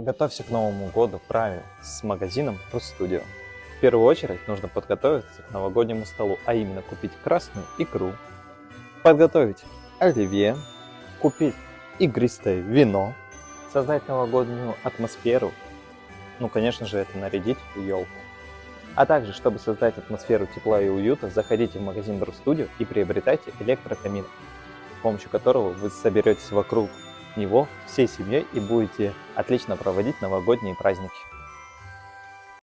Готовься к Новому году правильно, с магазином RusStudio. В первую очередь нужно подготовиться к новогоднему столу, а именно купить красную икру, подготовить оливье, купить игристое вино, создать новогоднюю атмосферу, конечно же, это нарядить елку. А также, чтобы создать атмосферу тепла и уюта, заходите в магазин RusStudio и приобретайте электрокамин, с помощью которого вы соберетесь вокруг него всей семьей и будете отлично проводить новогодние праздники.